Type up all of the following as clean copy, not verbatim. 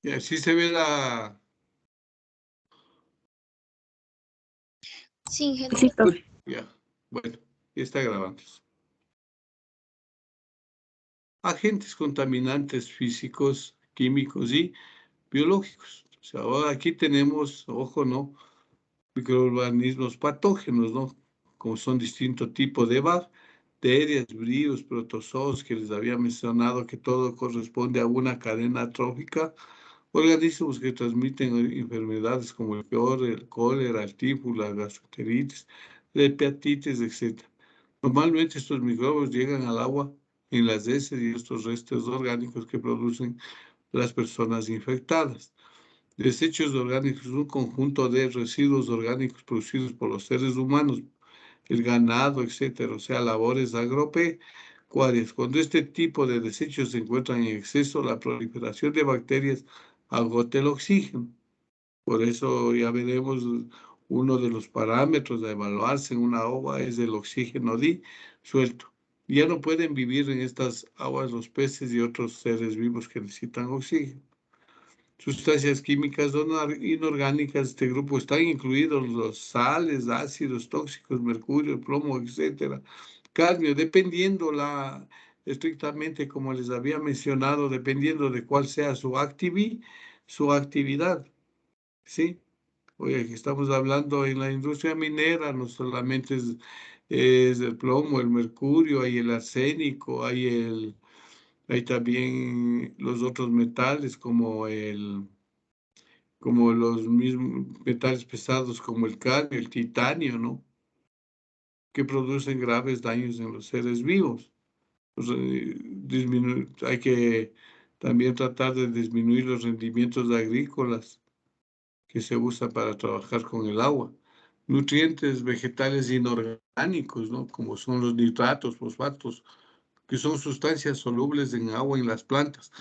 Y así se ve la... Sí, ingeniero. Ya, bueno, ya está grabando. Agentes contaminantes físicos, químicos y biológicos. O sea, ahora aquí tenemos, ojo, ¿no? Microorganismos patógenos, ¿no? Como son distintos tipos de bacterias, virus, protozoos, que les había mencionado que todo corresponde a una cadena trófica, organismos que transmiten enfermedades como el cólera, el tifus, la gastroenteritis, la hepatitis, etc. Normalmente estos microbios llegan al agua en las heces y estos restos orgánicos que producen las personas infectadas. Desechos orgánicos, un conjunto de residuos orgánicos producidos por los seres humanos, el ganado, etcétera, o sea, labores agropecuarias. Cuando este tipo de desechos se encuentran en exceso, la proliferación de bacterias agota el oxígeno. Por eso ya veremos uno de los parámetros a evaluarse en una agua es el oxígeno disuelto. Ya no pueden vivir en estas aguas los peces y otros seres vivos que necesitan oxígeno. Sustancias químicas inorgánicas de este grupo están incluidos los sales, ácidos tóxicos, mercurio, plomo, etcétera. Cadmio, dependiendo estrictamente, como les había mencionado, dependiendo de cuál sea su actividad, ¿sí? Oye, que estamos hablando en la industria minera, no solamente es el plomo, el mercurio, hay el arsénico, hay también los otros metales como los mismos metales pesados como el cadmio, el titanio, ¿no? Que producen graves daños en los seres vivos. Pues, hay que también tratar de disminuir los rendimientos agrícolas que se usan para trabajar con el agua. Nutrientes vegetales inorgánicos, ¿no? Como son los nitratos, fosfatos, que son sustancias solubles en agua en las plantas.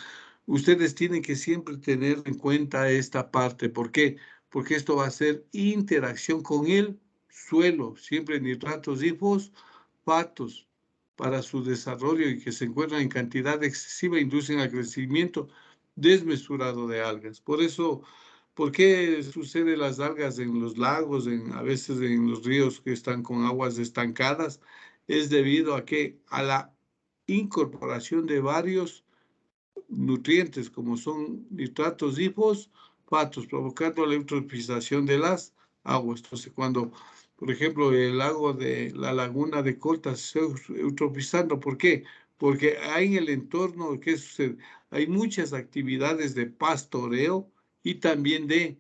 Ustedes tienen que siempre tener en cuenta esta parte. ¿Por qué? Porque esto va a ser interacción con el suelo, siempre nitratos y fosfatos para su desarrollo y que se encuentran en cantidad excesiva inducen al crecimiento desmesurado de algas. Por eso, ¿por qué sucede las algas en los lagos, a veces en los ríos que están con aguas estancadas? Es debido a que a la incorporación de varios nutrientes como son nitratos y fosfatos, provocando la eutrofización de las aguas. Entonces, cuando, por ejemplo, el lago de la laguna de Colta se está eutrofizando, ¿por qué? Porque hay en el entorno, ¿qué sucede? Hay muchas actividades de pastoreo y también de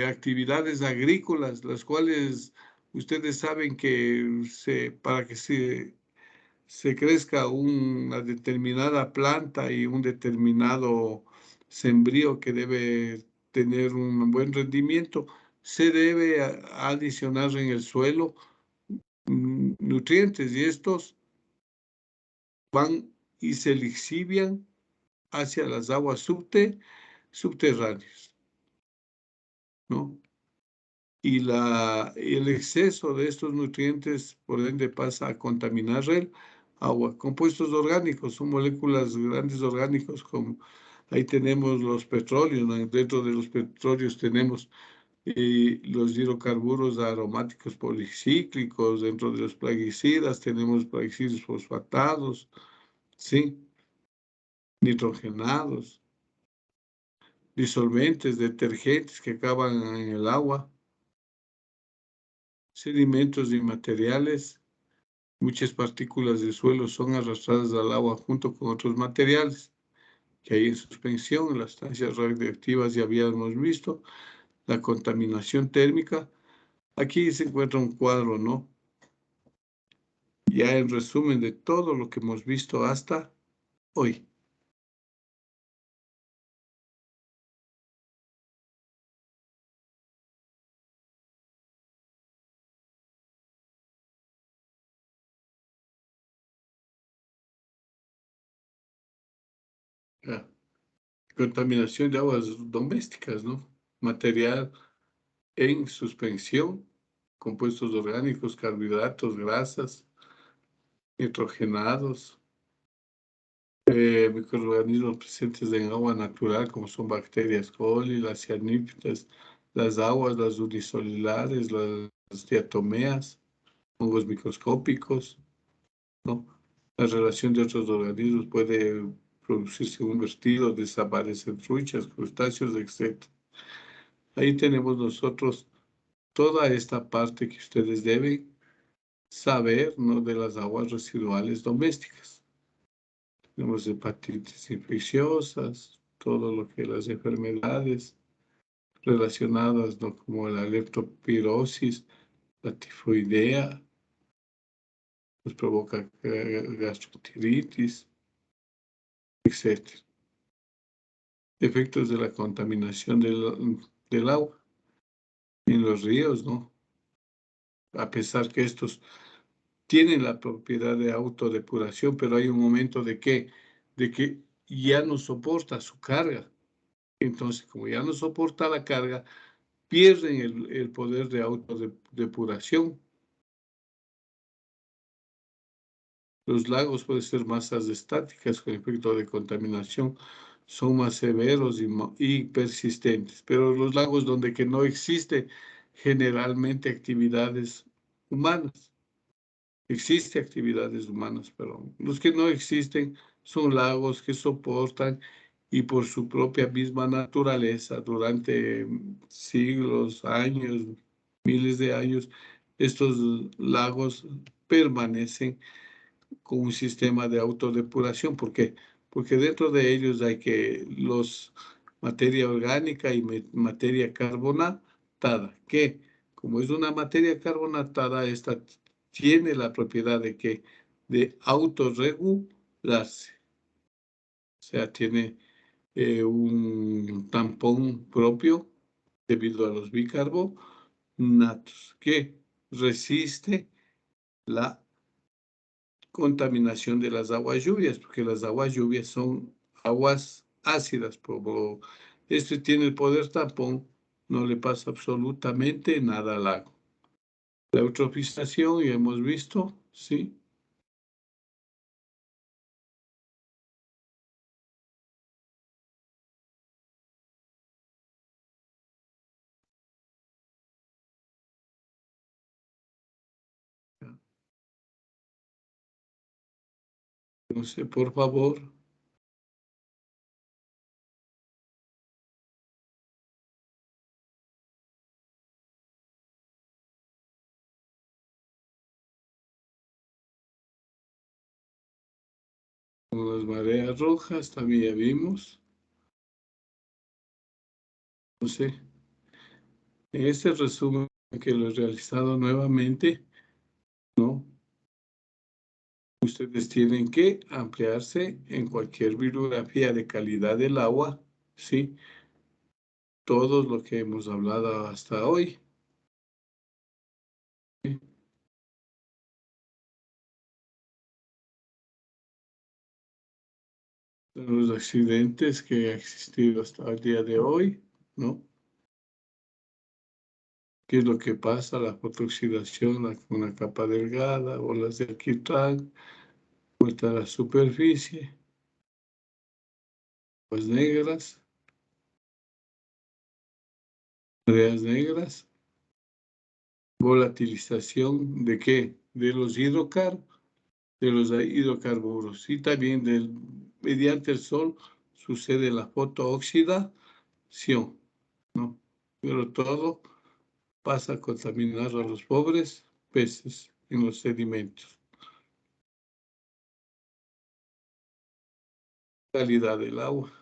actividades agrícolas, las cuales ustedes saben que para que se crezca una determinada planta y un determinado sembrío que debe tener un buen rendimiento, se debe adicionar en el suelo nutrientes y estos van y se lixivian hacia las aguas subterráneas, ¿no? Y el exceso de estos nutrientes, por ende, pasa a contaminar el agua. Compuestos orgánicos son moléculas grandes orgánicos, como ahí tenemos los petróleos, ¿no? Dentro de los petróleos tenemos los hidrocarburos aromáticos policíclicos, dentro de los plaguicidas tenemos plaguicidas fosfatados, ¿sí? Nitrogenados, disolventes, detergentes que acaban en el agua, sedimentos y materiales. Muchas partículas del suelo son arrastradas al agua junto con otros materiales que hay en suspensión. Las sustancias radioactivas ya habíamos visto. La contaminación térmica. Aquí se encuentra un cuadro, ¿no? Ya en resumen de todo lo que hemos visto hasta hoy. Ya. Contaminación de aguas domésticas, ¿no? Material en suspensión, compuestos orgánicos, carbohidratos, grasas, nitrogenados, microorganismos presentes en agua natural, como son bacterias coli, las cianífidas, las aguas, las unicelulares, las diatomeas, hongos microscópicos, ¿no? La relación de otros organismos puede producirse un vertido, desaparecen truchas, crustáceos, etc. Ahí tenemos nosotros toda esta parte que ustedes deben saber, ¿no? De las aguas residuales domésticas. Tenemos hepatitis infecciosas, todo lo que las enfermedades relacionadas, ¿no? Como la leptospirosis, la tifoidea, pues provoca gastroenteritis, etc. Efectos de la contaminación del agua en los ríos, ¿no? A pesar que estos tienen la propiedad de autodepuración, pero hay un momento de que ya no soporta su carga. Entonces, como ya no soporta la carga, pierden el poder de autodepuración. Los lagos pueden ser masas estáticas con efecto de contaminación, son más severos y persistentes, pero los lagos donde que no existe generalmente actividades humanas. Existe actividades humanas, pero los que no existen son lagos que soportan y por su propia misma naturaleza durante siglos, años, miles de años, estos lagos permanecen con un sistema de autodepuración. ¿Por qué? Porque dentro de ellos hay que materia orgánica y materia carbonatada, que como es una materia carbonatada, esta tiene la propiedad de que de autorregularse. O sea, tiene un tampón propio debido a los bicarbonatos que resiste la contaminación de las aguas lluvias, porque las aguas lluvias son aguas ácidas. Como este tiene el poder tampón, no le pasa absolutamente nada al agua. La eutrofización, ya hemos visto, ¿sí? Entonces, por favor. Con las mareas rojas también ya vimos. No sé. En este resumen que lo he realizado nuevamente, ¿no? Ustedes tienen que ampliarse en cualquier bibliografía de calidad del agua, ¿sí? Todo lo que hemos hablado hasta hoy. ¿Sí? Los accidentes que han existido hasta el día de hoy, ¿no? ¿Qué es lo que pasa? La fotoxidación, una capa delgada, olas de alquitrán, vuelta a la superficie, aguas negras, mareas negras, volatilización ¿de qué? De los hidrocarburos y también mediante el sol sucede la fotooxidación, ¿no? Pero todo pasa a contaminar a los pobres peces en los sedimentos. Calidad del agua.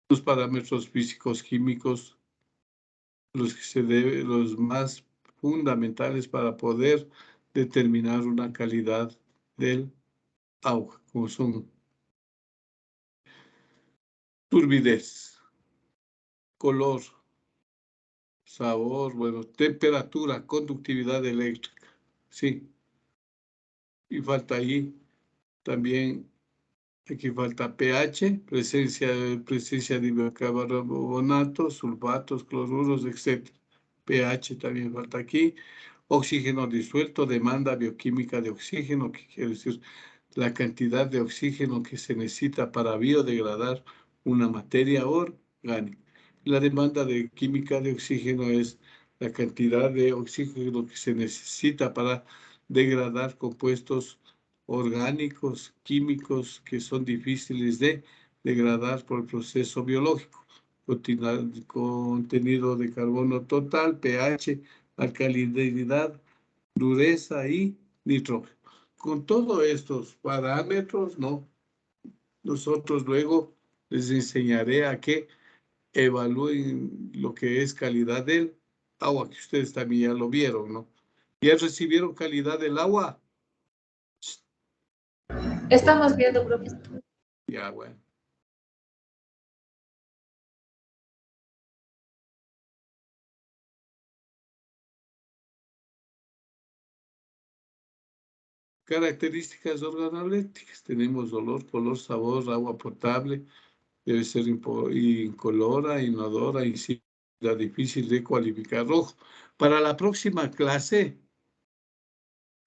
Los parámetros físicos químicos, los más fundamentales para poder determinar una calidad del agua, como son turbidez, color, sabor, bueno, temperatura, conductividad eléctrica, sí. Y falta ahí también, aquí falta pH, presencia de bicarbonatos, sulfatos, cloruros, etc. pH también falta aquí. Oxígeno disuelto, demanda bioquímica de oxígeno, que quiere decir la cantidad de oxígeno que se necesita para biodegradar una materia orgánica. La demanda de química de oxígeno es la cantidad de oxígeno que se necesita para degradar compuestos orgánicos, químicos, que son difíciles de degradar por el proceso biológico. Contenido de carbono total, pH, alcalinidad, dureza y nitrógeno. Con todos estos parámetros, ¿no? Nosotros luego les enseñaré a que evalúen lo que es calidad del agua, que ustedes también ya lo vieron, ¿no? ¿Ya recibieron calidad del agua? Estamos viendo, profesor. Ya, bueno. Características organolépticas. Tenemos olor, color, sabor, agua potable. Debe ser incolora, inodora, insípida, difícil de cualificar. Rojo. Para la próxima clase,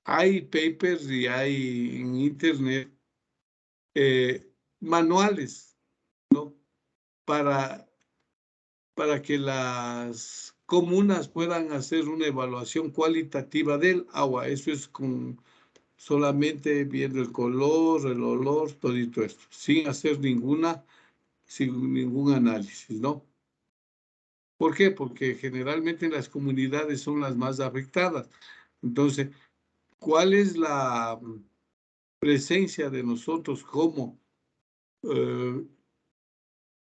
hay papers y hay en internet manuales, ¿no? Para que las comunas puedan hacer una evaluación cualitativa del agua. Eso es solamente viendo el color, el olor, todo esto, sin hacer sin ningún análisis, ¿no? ¿Por qué? Porque generalmente las comunidades son las más afectadas. Entonces, ¿cuál es la presencia de nosotros eh,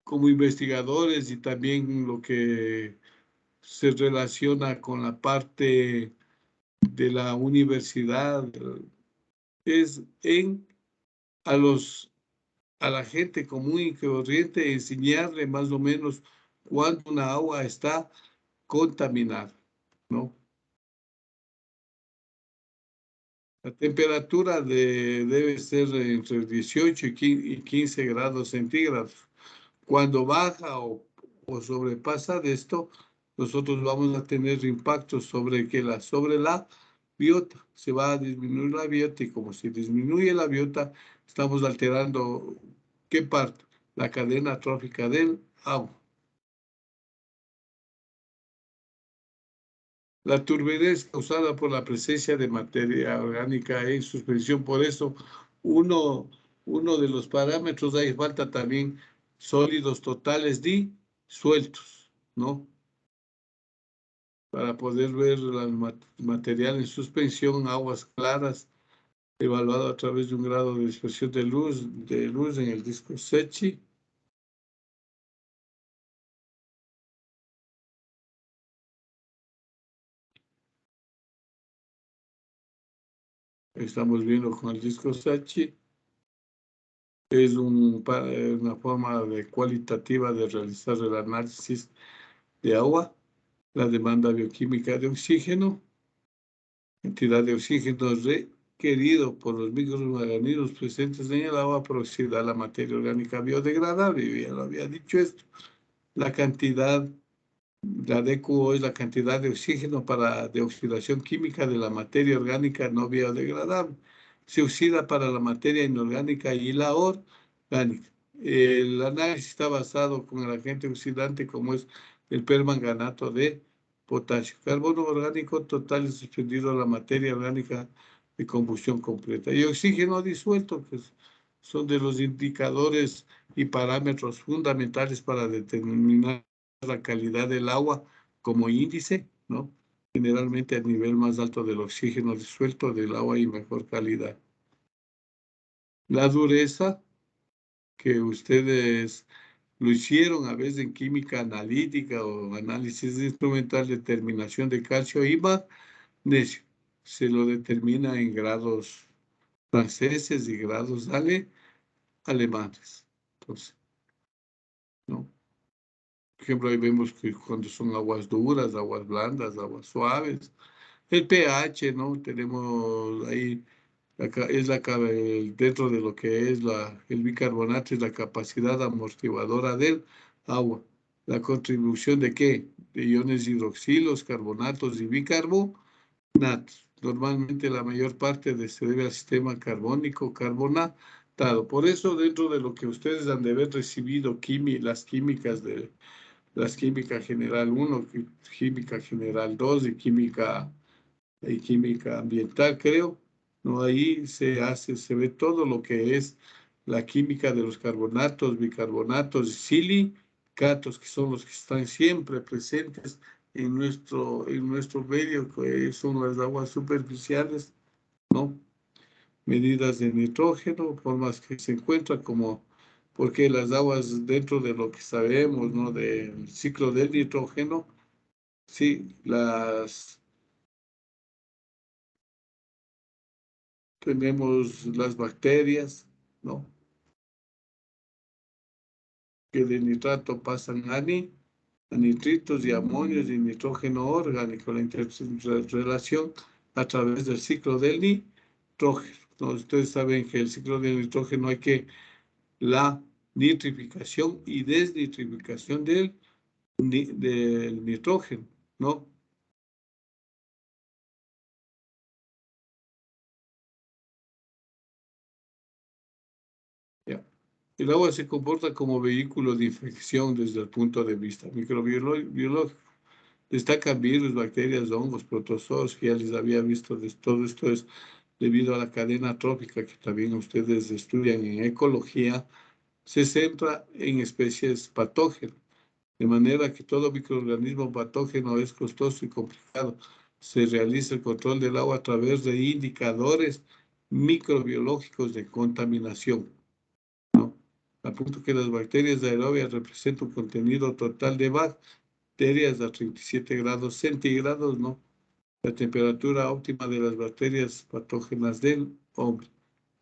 como investigadores y también lo que se relaciona con la parte de la universidad? Es a la gente común y corriente enseñarle más o menos cuándo una agua está contaminada, ¿no? La temperatura debe ser entre 18 y 15 grados centígrados. Cuando baja o sobrepasa de esto, nosotros vamos a tener impactos sobre la biota. Se va a disminuir la biota y como se disminuye la biota, estamos alterando ¿qué parte? La cadena trófica del agua. La turbidez causada por la presencia de materia orgánica en suspensión. Por eso, uno de los parámetros, ahí falta también sólidos totales disueltos, ¿no? Para poder ver el material en suspensión, aguas claras, evaluado a través de un grado de dispersión de luz en el disco Secchi. Estamos viendo con el disco Secchi. Es una forma cualitativa de realizar el análisis de agua, la demanda bioquímica de oxígeno, cantidad de oxígeno requerido por los microorganismos presentes en el agua para oxidar la materia orgánica biodegradable. Yo ya lo había dicho esto. La cantidad, la DQO es la cantidad de oxígeno de oxidación química de la materia orgánica no biodegradable. Se oxida para la materia inorgánica y la orgánica. El análisis está basado con el agente oxidante como es el permanganato de potasio. Carbono orgánico total es suspendido a la materia orgánica de combustión completa. Y oxígeno disuelto, que son de los indicadores y parámetros fundamentales para determinar la calidad del agua como índice, ¿no? Generalmente a nivel más alto del oxígeno disuelto del agua y mejor calidad. La dureza, que ustedes lo hicieron a veces en química analítica o análisis instrumental, determinación de calcio y magnesio. Se lo determina en grados franceses y grados alemanes. Entonces, ¿no? Por ejemplo, ahí vemos que cuando son aguas duras, aguas blandas, aguas suaves. El pH, ¿no? Tenemos ahí, dentro de lo que es el bicarbonato, es la capacidad amortiguadora del agua. La contribución de qué? De iones hidroxilos, carbonatos y bicarbonatos. normalmente la mayor parte se debe al sistema carbónico carbonatado. Por eso, dentro de lo que ustedes han de haber recibido las químicas de las química general 1, química general 2 y química ambiental, creo, ¿no? Ahí se ve todo lo que es la química de los carbonatos, bicarbonatos y silicatos, que son los que están siempre presentes en nuestro medio, que son las aguas superficiales, ¿no? Medidas de nitrógeno, formas que se encuentran como, porque las aguas dentro de lo que sabemos, ¿no? Del ciclo del nitrógeno, sí, tenemos las bacterias, ¿no? Que de nitrato pasan a nitritos y amonios y nitrógeno orgánico, la interrelación a través del ciclo del nitrógeno. ¿No? Ustedes saben que el ciclo del nitrógeno hay que la nitrificación y desnitrificación del nitrógeno, ¿no? Ya. El agua se comporta como vehículo de infección desde el punto de vista microbiológico. Destacan virus, bacterias, hongos, protozoos, que ya les había visto. Todo esto es debido a la cadena trófica que también ustedes estudian en ecología. Se centra en especies patógenas, de manera que todo microorganismo patógeno es costoso y complicado. Se realiza el control del agua a través de indicadores microbiológicos de contaminación, ¿no? A punto que las bacterias aerobias representan un contenido total de bacterias a 37 grados centígrados, ¿no? La temperatura óptima de las bacterias patógenas del hombre.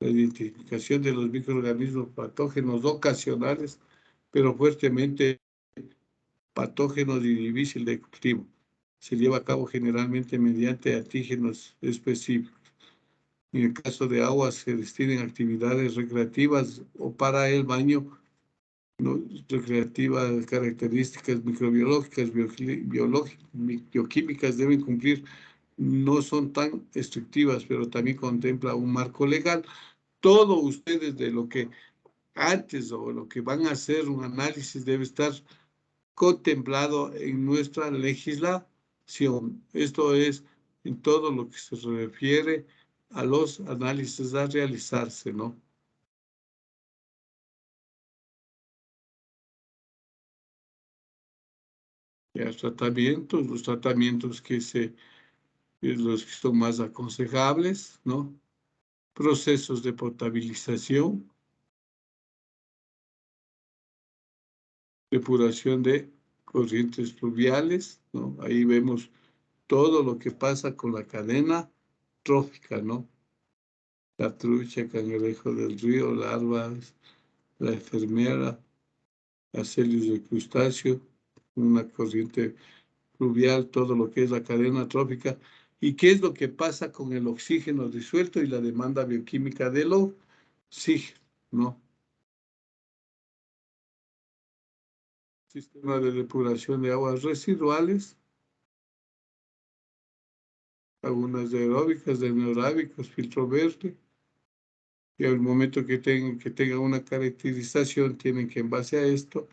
La identificación de los microorganismos patógenos ocasionales, pero fuertemente patógenos y difícil de cultivo. Se lleva a cabo generalmente mediante antígenos específicos. En el caso de aguas, se destinan actividades recreativas o para el baño, ¿no? Recreativas, características microbiológicas, bioquímicas deben cumplir, no son tan restrictivas, pero también contempla un marco legal. Todo ustedes de lo que antes o lo que van a hacer un análisis debe estar contemplado en nuestra legislación. Esto es en todo lo que se refiere a los análisis a realizarse, ¿no? Los tratamientos los que son más aconsejables, ¿no? Procesos de potabilización, depuración de corrientes fluviales, ¿no? Ahí vemos todo lo que pasa con la cadena trófica, ¿no? La trucha, cangrejo del río, larvas, la enfermera, acelius de crustáceo, una corriente fluvial, todo lo que es la cadena trófica. ¿Y qué es lo que pasa con el oxígeno disuelto y la demanda bioquímica del oxígeno, ¿no? Sistema de depuración de aguas residuales, lagunas de aeróbicas, de anaeróbicos, filtro verde. Y al momento que tengan una caracterización, tienen que en base a esto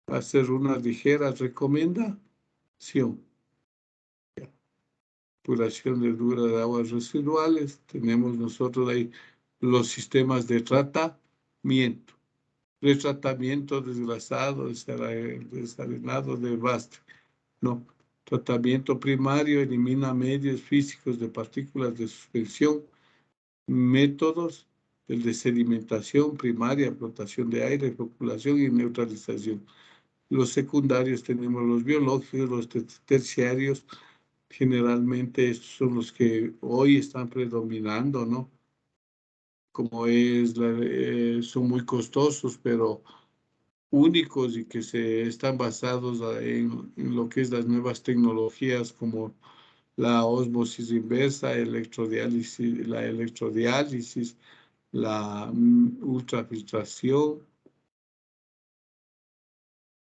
hacer una ligera recomendación. Depuración de dura de aguas residuales. Tenemos nosotros ahí los sistemas de tratamiento. Retratamiento desglasado, desarenado, desbaste, ¿no? Tratamiento primario elimina medios físicos de partículas de suspensión. Métodos: el de sedimentación primaria, flotación de aire, floculación y neutralización. Los secundarios tenemos los biológicos, los terciarios. Generalmente estos son los que hoy están predominando, ¿no? Como son muy costosos, pero únicos y que están basados en lo que es las nuevas tecnologías como la ósmosis inversa, la electrodiálisis, la ultrafiltración.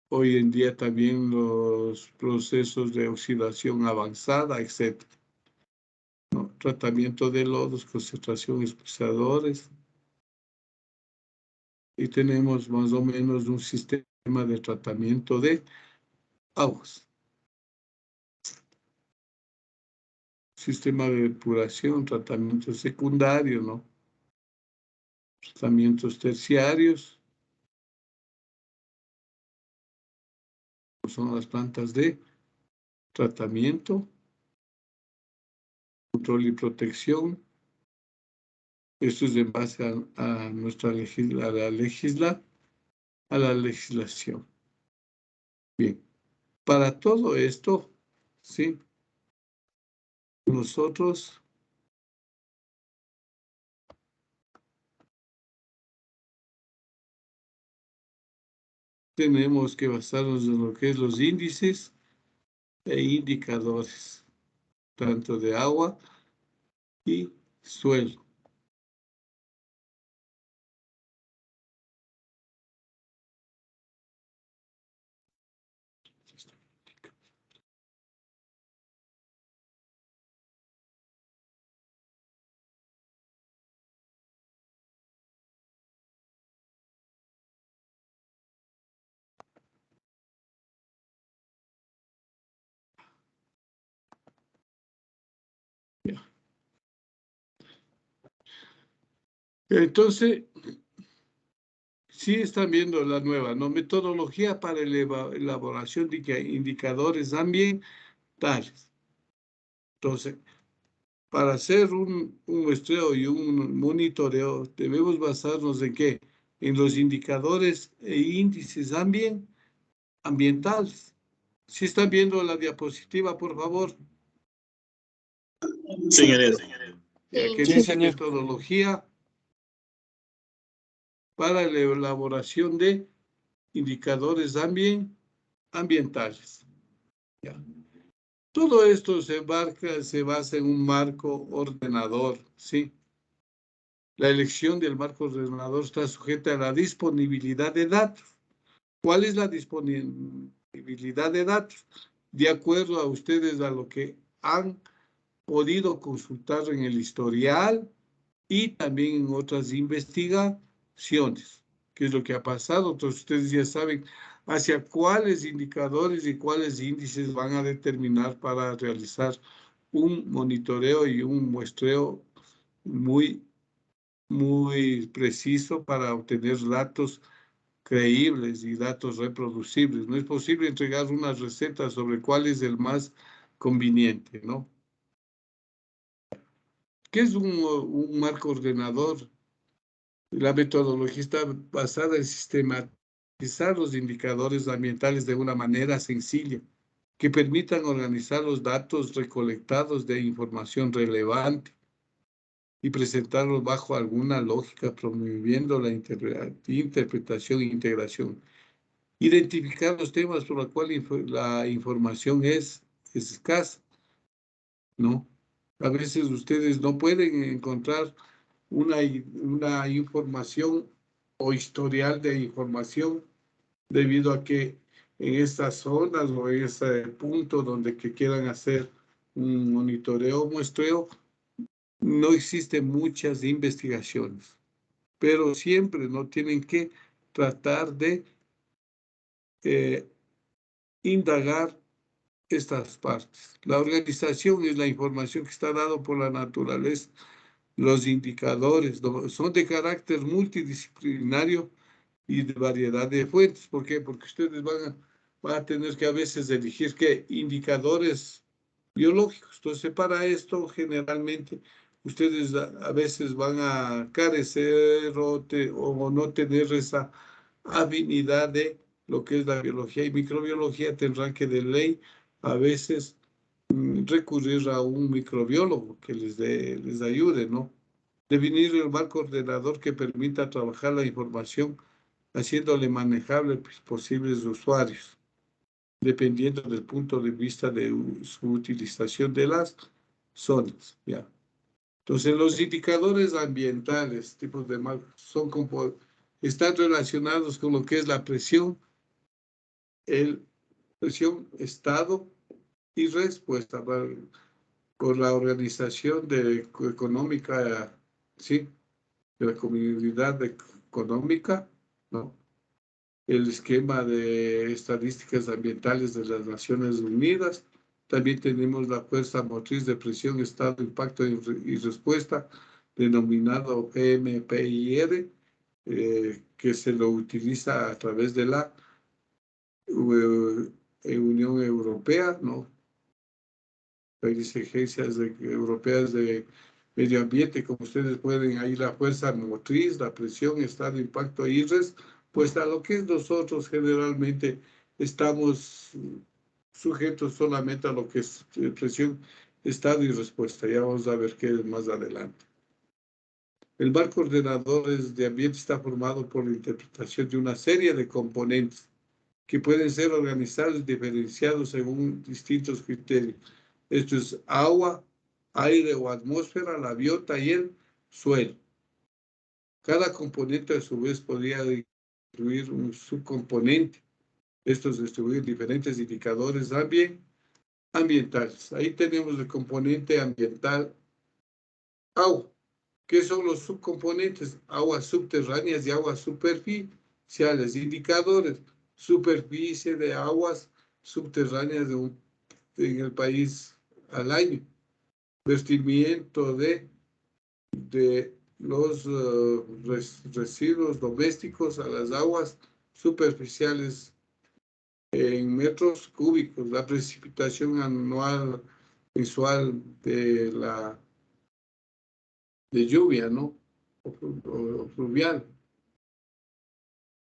Hoy en día también los procesos de oxidación avanzada, etc. ¿No? tratamiento de lodos, concentración, expresadores. Y tenemos más o menos un sistema de tratamiento de aguas. Sistema de depuración, tratamiento secundario, ¿no? Tratamientos terciarios. Son las plantas de tratamiento, control y protección. Esto es en base a nuestra a la legislación. Bien, para todo esto, ¿sí? Nosotros tenemos que basarnos en lo que es los índices e indicadores, tanto de agua y suelo. Entonces, sí están viendo la nueva, ¿no? Metodología para elaboración de indicadores ambientales. Entonces, para hacer un muestreo y un monitoreo, debemos basarnos en qué? En los indicadores e índices ambientales. ¿Sí están viendo la diapositiva, por favor? Señor. Que Sí, dice metodología para la elaboración de indicadores ambientales. ¿Ya? Todo esto se basa en un marco ordenador, ¿sí? La elección del marco ordenador está sujeta a la disponibilidad de datos. ¿Cuál es la disponibilidad de datos? De acuerdo a ustedes a lo que han podido consultar en el historial y también en otras investigaciones. ¿Qué es lo que ha pasado? Entonces ustedes ya saben hacia cuáles indicadores y cuáles índices van a determinar para realizar un monitoreo y un muestreo muy preciso para obtener datos creíbles y datos reproducibles. No es posible entregar una receta sobre cuál es el más conveniente, ¿no? ¿Qué es un marco ordenador? La metodología está basada en sistematizar los indicadores ambientales de una manera sencilla, que permitan organizar los datos recolectados de información relevante y presentarlos bajo alguna lógica, promoviendo la interpretación e integración. Identificar los temas por los cuales la información es escasa, ¿no? A veces ustedes no pueden encontrar una información o historial de información debido a que en estas zonas o en ese punto donde que quieran hacer un monitoreo o muestreo, no existen muchas investigaciones, pero siempre no tienen que tratar de indagar estas partes. La organización es la información que está dada por la naturaleza. Los indicadores son de carácter multidisciplinario y de variedad de fuentes. ¿Por qué? Porque ustedes van a tener que a veces elegir qué indicadores biológicos. Entonces, para esto, generalmente, ustedes a veces van a carecer o no tener esa habilidad de lo que es la biología y microbiología. Tendrán que de ley a veces recurrir a un microbiólogo que les ayude, ¿no? Definir el marco ordenador que permita trabajar la información haciéndole manejable a posibles usuarios, dependiendo del punto de vista de su utilización de las zonas. ¿Ya? Entonces, los indicadores ambientales, tipos de están relacionados con lo que es la presión, presión, estado y respuesta. por la organización económica, ¿sí? De la comunidad económica, ¿no? El esquema de estadísticas ambientales de las Naciones Unidas. También tenemos la fuerza motriz de presión, estado, impacto y respuesta, denominado MPIR, que se lo utiliza a través de la Unión Europea, ¿no? Las agencias europeas de medio ambiente, como ustedes pueden, ahí la fuerza motriz, la presión, estado, impacto y respuesta. A lo que nosotros generalmente estamos sujetos solamente a lo que es presión, estado y respuesta. Ya vamos a ver qué es más adelante. El marco ordenador de ambiente está formado por la interpretación de una serie de componentes que pueden ser organizados y diferenciados según distintos criterios. Esto es agua, aire o atmósfera, la biota y el suelo. Cada componente a su vez podría incluir un subcomponente. Estos distribuyen diferentes indicadores ambientales. Ahí tenemos el componente ambiental agua. ¿Qué son los subcomponentes? Aguas subterráneas y aguas superficiales. Indicadores: superficie de aguas subterráneas en el país al año. Vertimiento de los residuos domésticos a las aguas superficiales en metros cúbicos. La precipitación anual mensual de lluvia, ¿no? O fluvial.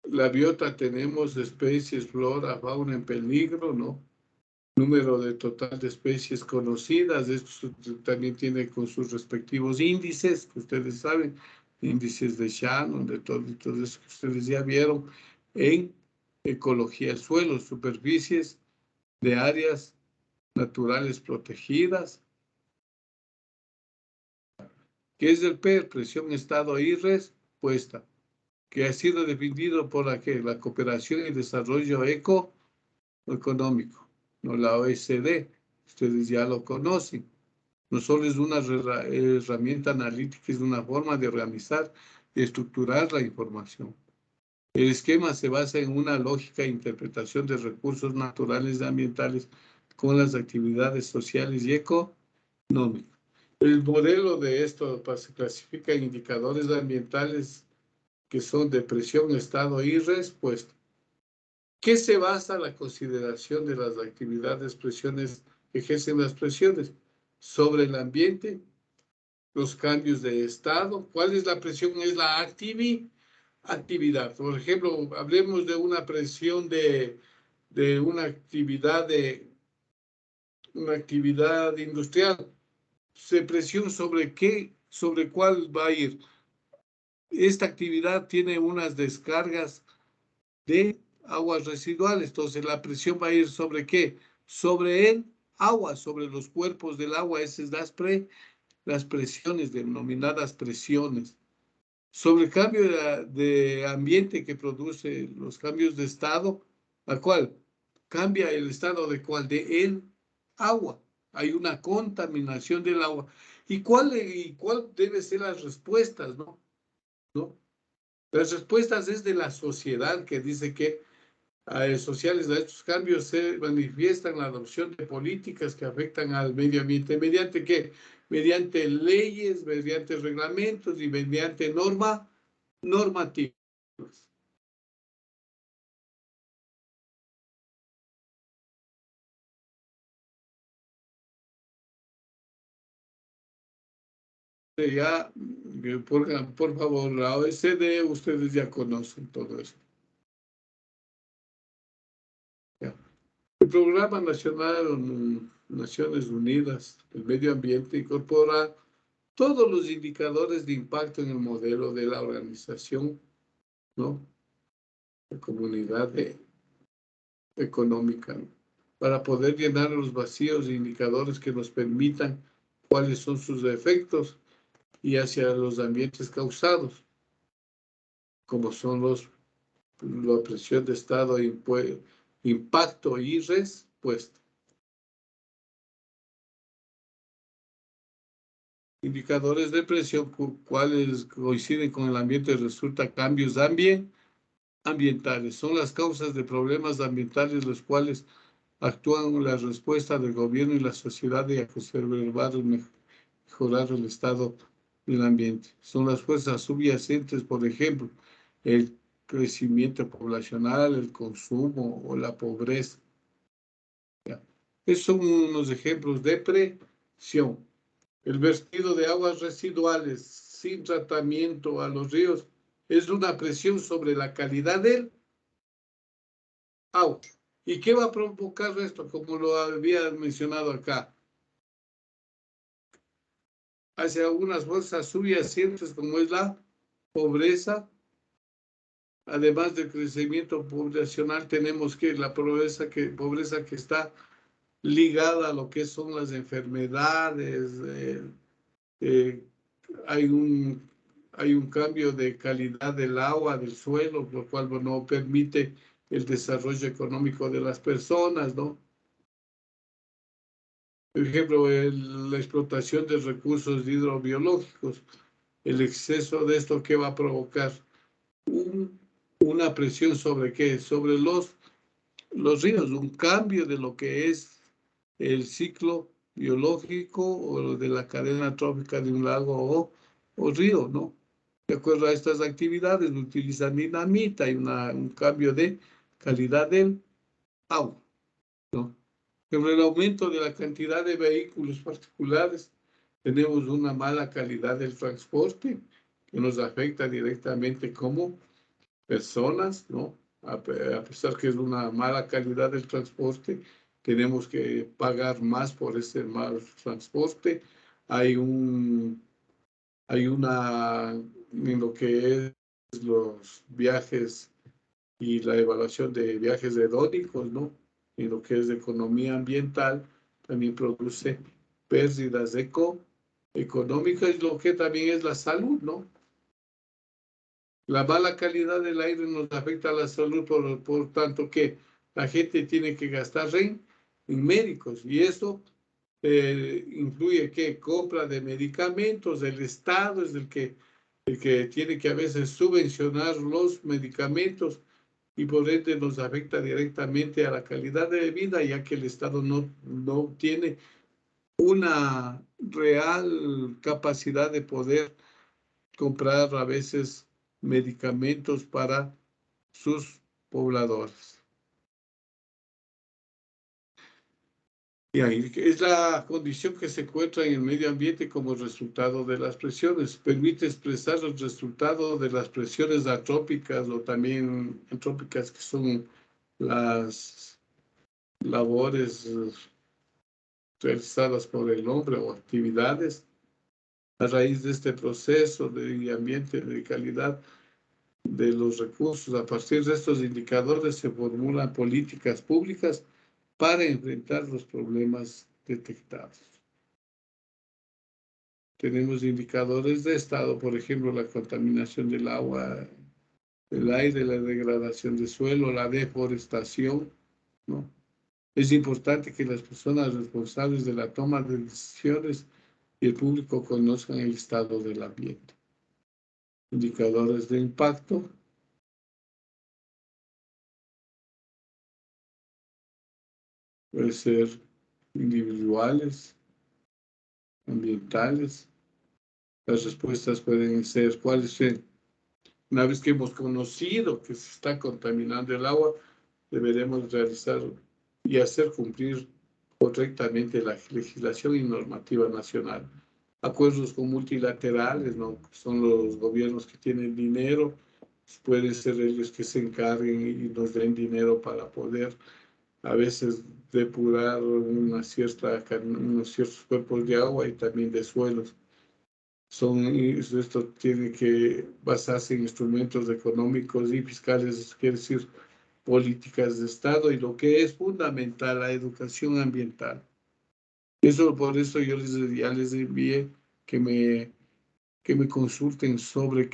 La biota, tenemos especies, flora, fauna en peligro, ¿no? Número de total de especies conocidas. Esto también tiene con sus respectivos índices, que ustedes saben, índices de Shannon, de todo eso que ustedes ya vieron en ecología del suelo, superficies de áreas naturales protegidas. ¿Qué es el PER? Presión, estado y respuesta, que ha sido definido por la cooperación y desarrollo económico, no la OECD. Ustedes ya lo conocen. No solo es una herramienta analítica, es una forma de organizar y estructurar la información. El esquema se basa en una lógica de interpretación de recursos naturales y ambientales con las actividades sociales y económicas. El modelo de esto se clasifica en indicadores ambientales que son de presión, estado y respuesta. ¿Qué se basa la consideración de las actividades, presiones que ejercen las presiones sobre el ambiente? Los cambios de estado. ¿Cuál es la presión? Es la actividad. Por ejemplo, hablemos de una presión de una actividad industrial. ¿Se presión sobre qué? ¿Sobre cuál va a ir? Esta actividad tiene unas descargas de aguas residuales. Entonces, la presión va a ir ¿sobre qué? Sobre el agua, sobre los cuerpos del agua. Esas son las presiones, denominadas presiones. Sobre el cambio de ambiente que produce los cambios de estado, ¿a cuál? Cambia el estado de cuál? De el agua. Hay una contaminación del agua. ¿Y cuál debe ser las respuestas, no? Las respuestas es de la sociedad, que dice que sociales a estos cambios se manifiestan la adopción de políticas que afectan al medio ambiente. ¿Mediante qué? Mediante leyes, mediante reglamentos y mediante normativas. Ya, por favor, la OECD, ustedes ya conocen todo eso. Ya. El Programa Nacional Naciones Unidas del Medio Ambiente incorpora todos los indicadores de impacto en el modelo de la organización, ¿no? La comunidad económica, ¿no? Para poder llenar los vacíos de indicadores que nos permitan cuáles son sus efectos y hacia los ambientes causados, como son la presión de estado, impacto y respuesta. Indicadores de presión, cuales coinciden con el ambiente, resulta cambios ambientales. Son las causas de problemas ambientales los cuales actúan la respuesta del gobierno y la sociedad de conservar y mejorar el estado del ambiente. Son las fuerzas subyacentes, por ejemplo, el crecimiento poblacional, el consumo o la pobreza. Esos son unos ejemplos de presión. El vertido de aguas residuales sin tratamiento a los ríos es una presión sobre la calidad del agua. ¿Y qué va a provocar esto? Como lo había mencionado acá, hacia algunas fuerzas subyacentes como es la pobreza. Además del crecimiento poblacional, tenemos que la pobreza que está ligada a lo que son las enfermedades. Eh, hay un cambio de calidad del agua, del suelo, lo cual no permite el desarrollo económico de las personas, ¿no? Por ejemplo, la explotación de recursos hidrobiológicos, el exceso de esto, ¿qué va a provocar? Una presión sobre ¿qué? Sobre los ríos, un cambio de lo que es el ciclo biológico o de la cadena trófica de un lago o río, ¿no? De acuerdo a estas actividades, utilizan dinamita y un cambio de calidad del agua, ¿no? Sobre el aumento de la cantidad de vehículos particulares, tenemos una mala calidad del transporte que nos afecta directamente como personas, ¿no? A pesar que es una mala calidad del transporte, tenemos que pagar más por ese mal transporte. Hay en lo que es los viajes y la evaluación de viajes hedónicos, ¿no? En lo que es de economía ambiental, también produce pérdidas económicas y lo que también es la salud, ¿no? La mala calidad del aire nos afecta a la salud, por tanto que la gente tiene que gastar en médicos y eso incluye que compra de medicamentos, el Estado es el que tiene que a veces subvencionar los medicamentos y por ende nos afecta directamente a la calidad de vida, ya que el Estado no tiene una real capacidad de poder comprar a veces medicamentos para sus pobladores. Y ahí es la condición que se encuentra en el medio ambiente como resultado de las presiones. Permite expresar el resultado de las presiones atrópicas o también entrópicas, que son las labores realizadas por el hombre o actividades. A raíz de este proceso de ambiente de calidad de los recursos, a partir de estos indicadores se formulan políticas públicas para enfrentar los problemas detectados. Tenemos indicadores de estado, por ejemplo, la contaminación del agua, el aire, la degradación del suelo, la deforestación, ¿no? Es importante que las personas responsables de la toma de decisiones y el público conozcan el estado del ambiente. Indicadores de impacto. Puede ser individuales, ambientales. Las respuestas pueden ser cuáles son. Una vez que hemos conocido que se está contaminando el agua, deberemos realizar y hacer cumplir correctamente la legislación y normativa nacional. Acuerdos con multilaterales, ¿no? Son los gobiernos que tienen dinero, pueden ser ellos que se encarguen y nos den dinero para poder a veces depurar unos ciertos cuerpos de agua y también de suelos. Esto tiene que basarse en instrumentos económicos y fiscales, quiere decir políticas de Estado y lo que es fundamental, la educación ambiental. Por eso yo ya les envié que me consulten sobre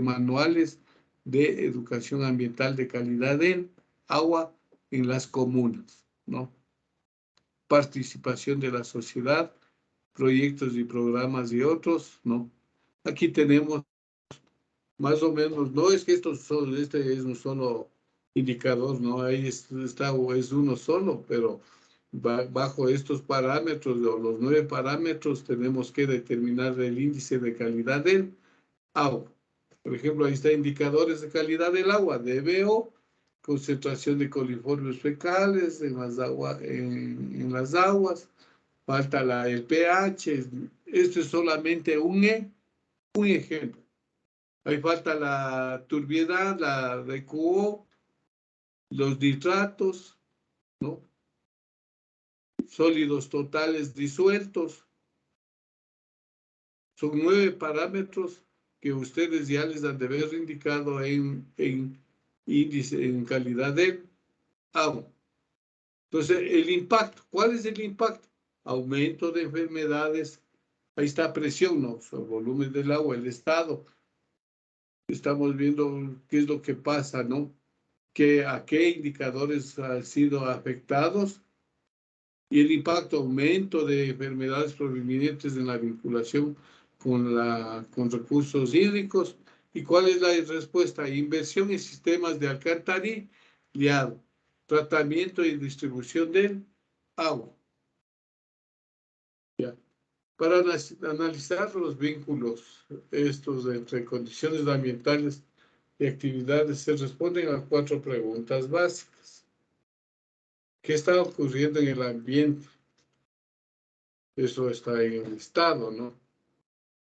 manuales de educación ambiental de calidad del agua en las comunas, ¿no? Participación de la sociedad proyectos y programas y otros, ¿no? Aquí tenemos más o menos, no es que este es un solo indicador, ¿no? Ahí está, o es uno solo, pero bajo estos parámetros, o los 9 parámetros, tenemos que determinar el índice de calidad del agua. Por ejemplo, ahí está indicadores de calidad del agua, DBO, concentración de coliformes fecales en las aguas, falta el pH, esto es solamente un ejemplo. Ahí falta la turbiedad, la RQO, los nitratos, ¿no? Sólidos totales disueltos. Son 9 parámetros que ustedes ya les han de haber indicado en índice, en calidad de agua. Entonces, el impacto, ¿cuál es el impacto? Aumento de enfermedades, ahí está presión, ¿no? El volumen del agua, el estado. Estamos viendo qué es lo que pasa, ¿no? A qué indicadores han sido afectados y el impacto, aumento de enfermedades provenientes de la vinculación con recursos hídricos. ¿Y cuál es la respuesta? Inversión en sistemas de alcantarillado, tratamiento y distribución del agua. Ya. Para analizar los vínculos estos entre condiciones ambientales y actividades, se responden a 4 preguntas básicas. ¿Qué está ocurriendo en el ambiente? Eso está en el estado, ¿no?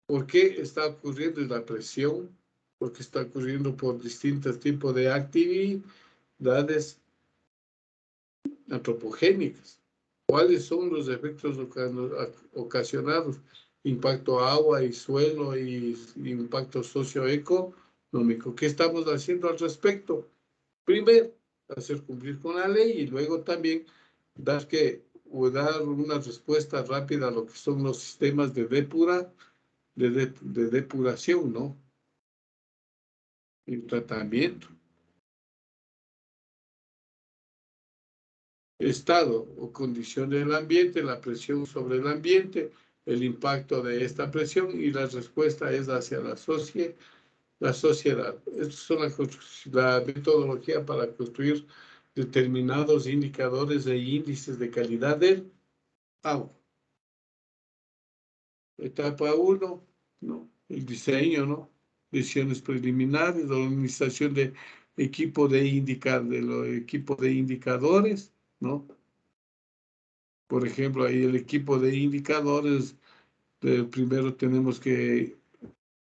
¿Por qué está ocurriendo la presión? Porque está ocurriendo por distintos tipos de actividades antropogénicas. ¿Cuáles son los efectos ocasionados? Impacto agua y suelo y impacto socioeconómico. ¿Qué estamos haciendo al respecto? Primero, hacer cumplir con la ley y luego también dar una respuesta rápida a lo que son los sistemas de depuración, ¿no? Y tratamiento. Estado o condición del ambiente, la presión sobre el ambiente, el impacto de esta presión y la respuesta es hacia la sociedad. Estas son la metodología para construir determinados indicadores e índices de calidad del agua. Etapa 1, ¿no? El diseño, ¿no? Decisiones preliminares, la organización de los equipos de indicadores, ¿no? Por ejemplo, ahí el equipo de indicadores, primero tenemos que,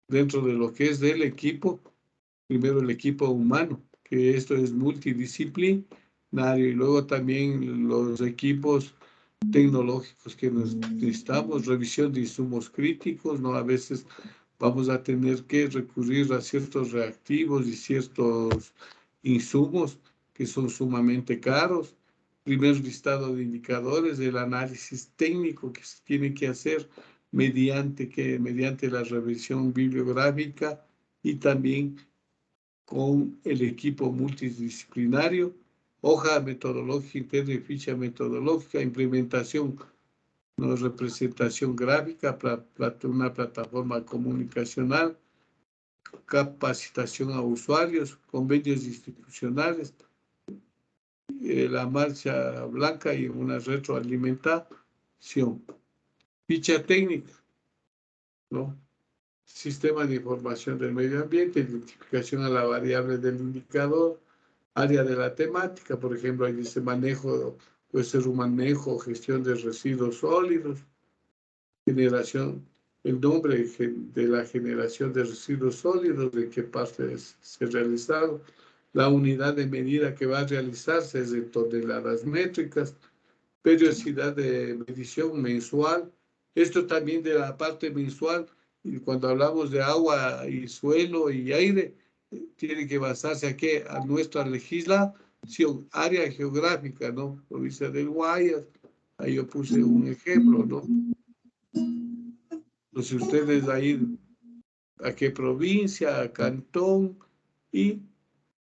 dentro de lo que es del equipo, primero el equipo humano, que esto es multidisciplinario, y luego también los equipos tecnológicos que necesitamos, revisión de insumos críticos, ¿no? A veces vamos a tener que recurrir a ciertos reactivos y ciertos insumos que son sumamente caros. Primer listado de indicadores, el análisis técnico que se tiene que hacer mediante la revisión bibliográfica y también con el equipo multidisciplinario, hoja metodológica interna y ficha metodológica, implementación, no representación gráfica, una plataforma comunicacional, capacitación a usuarios, convenios institucionales, la marcha blanca y una retroalimentación. Ficha técnica, ¿no? Sistema de información del medio ambiente, identificación a la variable del indicador, área de la temática, por ejemplo, ahí dice manejo, puede ser un manejo o gestión de residuos sólidos, generación, el nombre de la generación de residuos sólidos, de qué parte se ha realizado, la unidad de medida que va a realizarse es de toneladas métricas, periodicidad de medición mensual, esto también de la parte mensual, y cuando hablamos de agua y suelo y aire, tiene que basarse a qué? A nuestra legislación, área geográfica, ¿no? Provincia del Guayas, ahí yo puse un ejemplo, ¿no? Entonces ustedes ahí, a qué provincia, a cantón y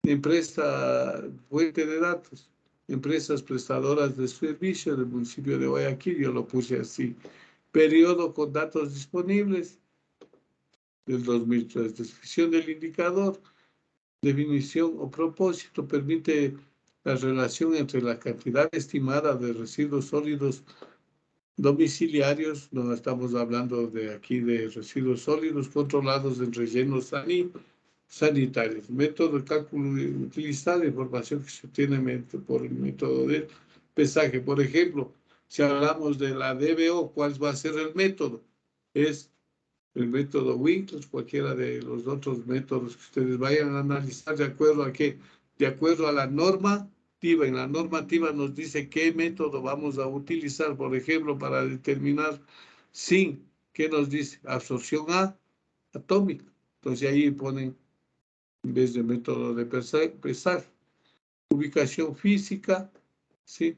empresa, fuente de datos, empresas prestadoras de servicios del municipio de Guayaquil, yo lo puse así. Periodo con datos disponibles del 2003. Descripción del indicador. Definición o propósito. Permite la relación entre la cantidad estimada de residuos sólidos domiciliarios, no estamos hablando de aquí de residuos sólidos controlados en rellenos sanitarios. Método de cálculo utilizado, información que se obtiene por el método de pesaje. Por ejemplo, si hablamos de la DBO, ¿cuál va a ser el método? Es el método Winkler, cualquiera de los otros métodos que ustedes vayan a analizar de acuerdo a qué, de acuerdo a la normativa. En la normativa nos dice qué método vamos a utilizar, por ejemplo, para determinar zinc. ¿Qué nos dice? Absorción atómica. Entonces ahí ponen, en vez de método de pesaje, ubicación física, ¿sí?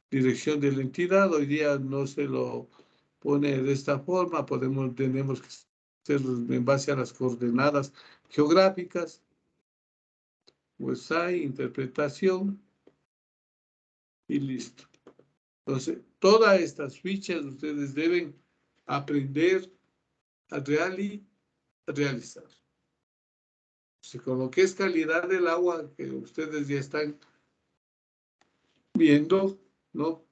Dirección de la entidad. Hoy día no se lo pone de esta forma, tenemos que hacerlo en base a las coordenadas geográficas. Pues hay interpretación y listo. Entonces, todas estas fichas ustedes deben aprender a realizar. Si con lo que es calidad del agua que ustedes ya están viendo, ¿no?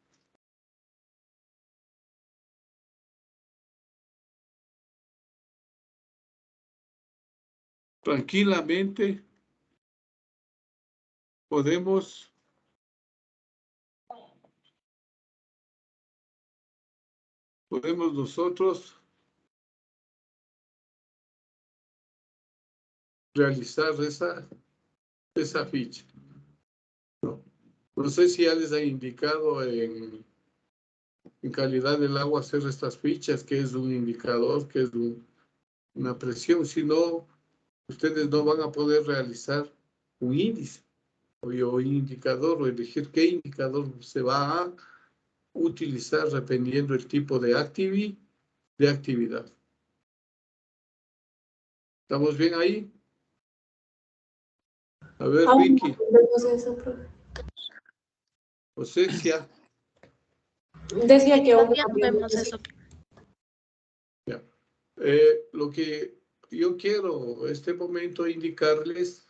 Tranquilamente podemos nosotros realizar esa ficha. No sé si ya les ha indicado en calidad del agua hacer estas fichas, que es un indicador, que es una presión. Si no, ustedes no van a poder realizar un índice o indicador o elegir qué indicador se va a utilizar dependiendo el tipo de actividad. ¿Estamos bien ahí? A ver, Vicky. Osecia. Decía que aún no vemos eso. Lo que yo quiero este momento indicarles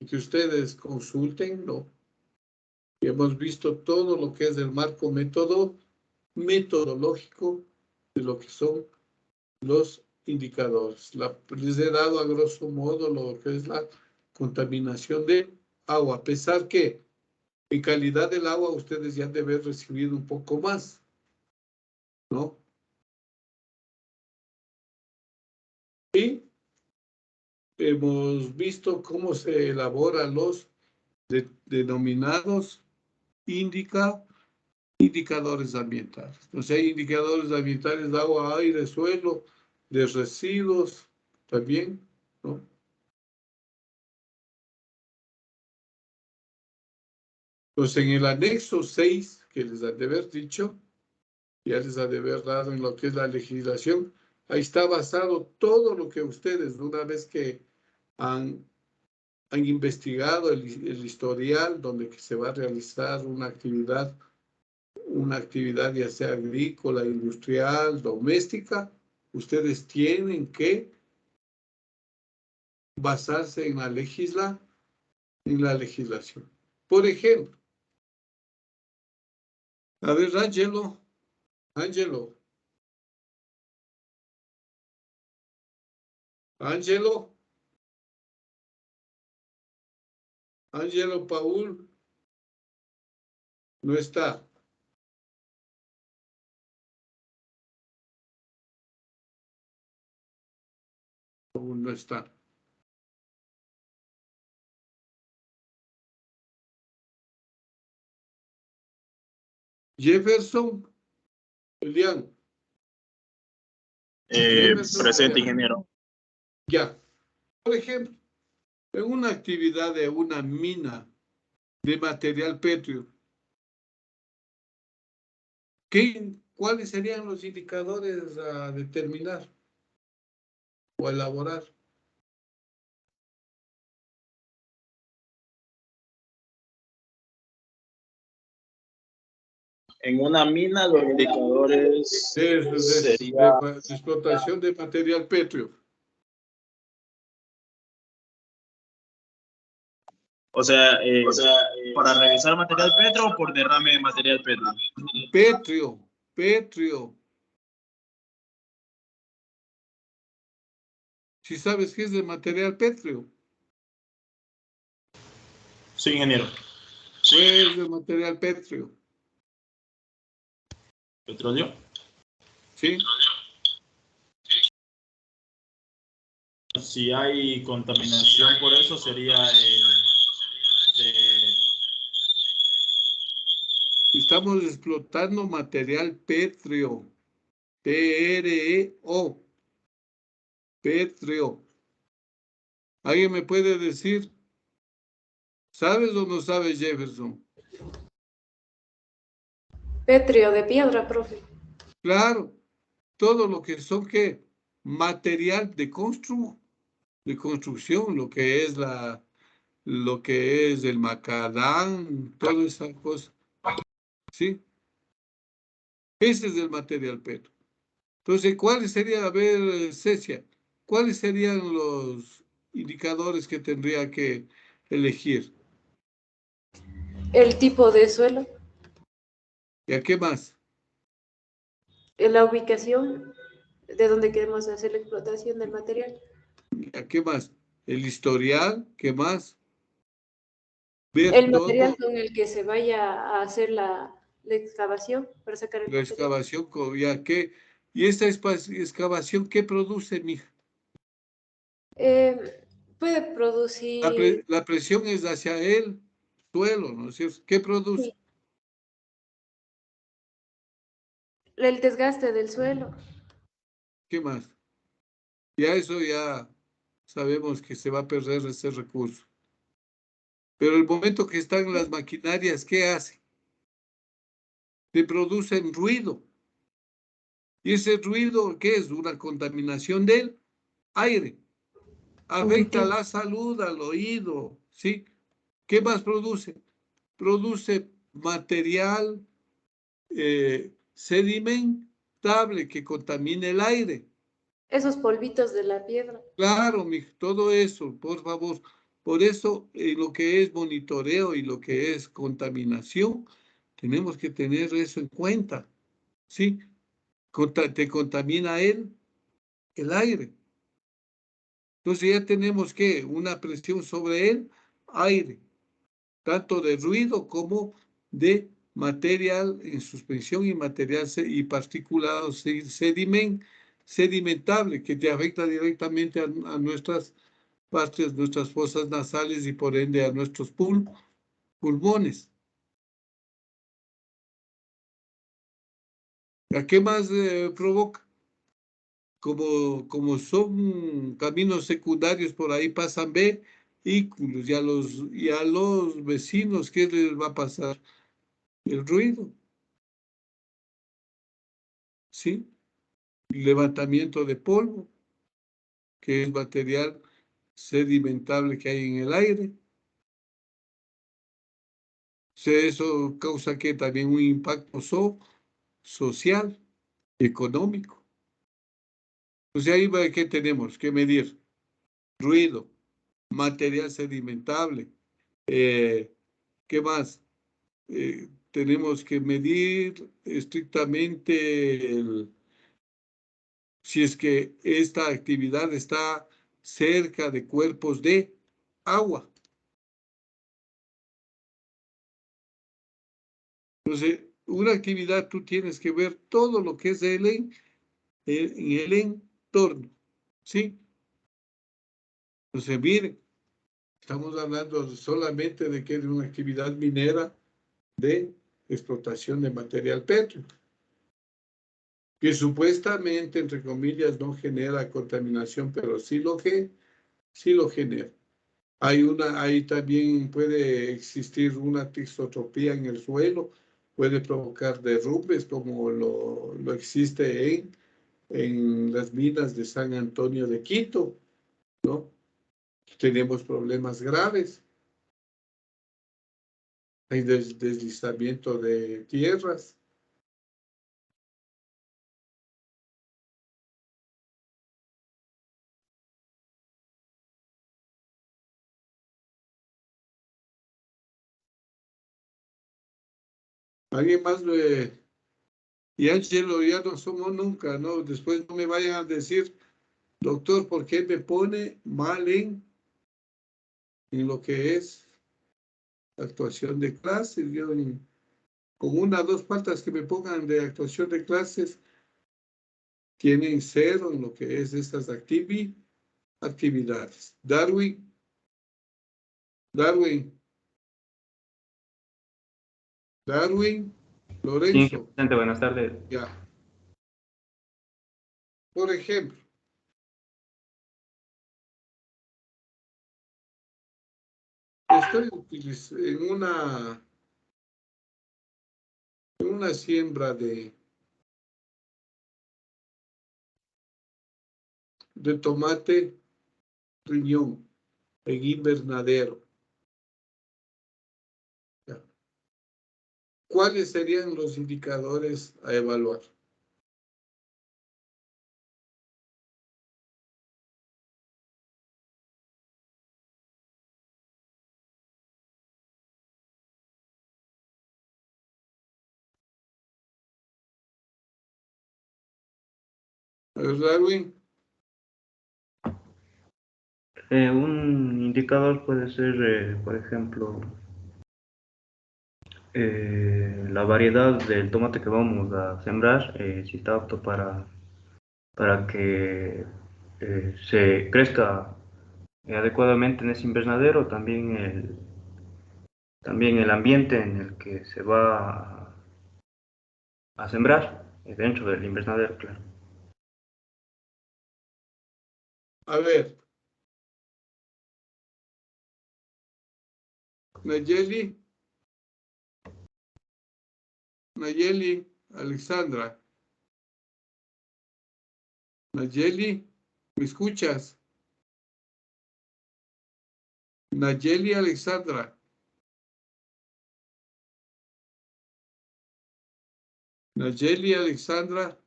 y que ustedes consulten, ¿no? Y hemos visto todo lo que es el marco metodológico de lo que son los indicadores. Les he dado a grosso modo lo que es la contaminación de agua, a pesar que en calidad del agua ustedes ya deben recibir un poco más, ¿no? Y hemos visto cómo se elaboran los denominados indicadores ambientales. Entonces hay indicadores ambientales de agua, aire, suelo, de residuos también, ¿no? Entonces en el anexo 6, que les han de haber dicho, ya les ha de haber dado en lo que es la legislación, ahí está basado todo lo que ustedes, una vez que han investigado el historial donde se va a realizar una actividad ya sea agrícola, industrial, doméstica, ustedes tienen que basarse en la legislación. Por ejemplo, a ver, Ángelo, Paul, no está. Paul no está. Jefferson, Elian. Presente, ingeniero. Ya. Por ejemplo, en una actividad de una mina de material pétreo, ¿cuáles serían los indicadores a determinar o elaborar? En una mina los indicadores serían... de explotación de material pétreo. O sea, para revisar material petro o por derrame de material petro. Pétreo. Si sabes qué es de material pétreo. Sí, ingeniero. Pues de material pétreo. ¿Petróleo? Sí. Si hay contaminación por eso sería Estamos explotando material pétreo. P-R-E-O. Pétreo. ¿Alguien me puede decir? ¿Sabes o no sabes, Jefferson? Pétreo de piedra, profe. Claro, todo lo que son ¿qué? Material de construcción, lo que es el macadán, toda esa cosa. ¿Sí? Ese es el material petro. Entonces, ¿cuáles serían, a ver, Cecia, cuáles serían los indicadores que tendría que elegir? El tipo de suelo, ¿Y a qué más? la ubicación de donde queremos hacer la explotación del material. ¿Y a qué más? El historial, ¿qué más? Ver El material todo, con el que se vaya a hacer la excavación para sacar el la material. excavación, ¿ya qué? ¿Y esta excavación qué produce, mija? Puede producir La presión es hacia el suelo, ¿no es cierto? ¿Qué produce? sí, el desgaste del suelo. ¿Qué más? Ya eso ya sabemos que se va a perder ese recurso. Pero el momento que están las maquinarias, ¿qué hacen? Te producen ruido. ¿Y ese ruido qué es? Una contaminación del aire. Afecta Auditivo. la salud, al oído, ¿sí? ¿Qué más produce? Produce material sedimentable que contamina el aire. Esos polvitos de la piedra. Claro, todo eso, por favor. Por eso, lo que es monitoreo y lo que es contaminación, tenemos que tener eso en cuenta, ¿sí? Te contamina el aire. Entonces ya tenemos que una presión sobre el aire, tanto de ruido como de material en suspensión y material y particulado sedimentable que te afecta directamente a nuestras partes, nuestras fosas nasales y por ende a nuestros pulmones. ¿A qué más provoca? Como son caminos secundarios, por ahí pasan vehículos y a los vecinos, ¿qué les va a pasar? El ruido, ¿sí? Levantamiento de polvo, que es material sedimentable que hay en el aire. Eso causa que también un impacto social, económico. Pues ahí va, ¿qué tenemos que medir? Ruido, material sedimentable. ¿Qué más? Tenemos que medir estrictamente si es que esta actividad está cerca de cuerpos de agua. Entonces, una actividad tú tienes que ver todo lo que es en el entorno, ¿sí? Entonces, miren, estamos hablando solamente de que es una actividad minera de explotación de material pétreo, que supuestamente, entre comillas, no genera contaminación, pero sí lo genera. Ahí también puede existir una tixotropía en el suelo, puede provocar derrumbes como lo existe en las minas de San Antonio de Quito, ¿no? Tenemos problemas graves, hay deslizamiento de tierras, ¿Alguien más? Y Ángelo, ya no somos nunca, ¿no? Después no me vayan a decir, doctor, ¿por qué me pone mal en lo que es actuación de clases? Yo, con una o dos faltas que me pongan de actuación de clases, tienen 0 en lo que es estas actividades. Darwin, Sí, Lorenzo, presidente, buenas tardes. ya. Por ejemplo, estoy en una siembra de tomate riñón en invernadero. Ya. ¿Cuáles serían los indicadores a evaluar? A ver, Darwin. Un indicador puede ser, por ejemplo, la variedad del tomate que vamos a sembrar, si está apto para que se crezca adecuadamente en ese invernadero, también el ambiente en el que se va a sembrar, dentro del invernadero, claro. A ver. Nayeli, Alexandra. Nayeli, ¿me escuchas? Nayeli, Alexandra. Nayeli, Alexandra.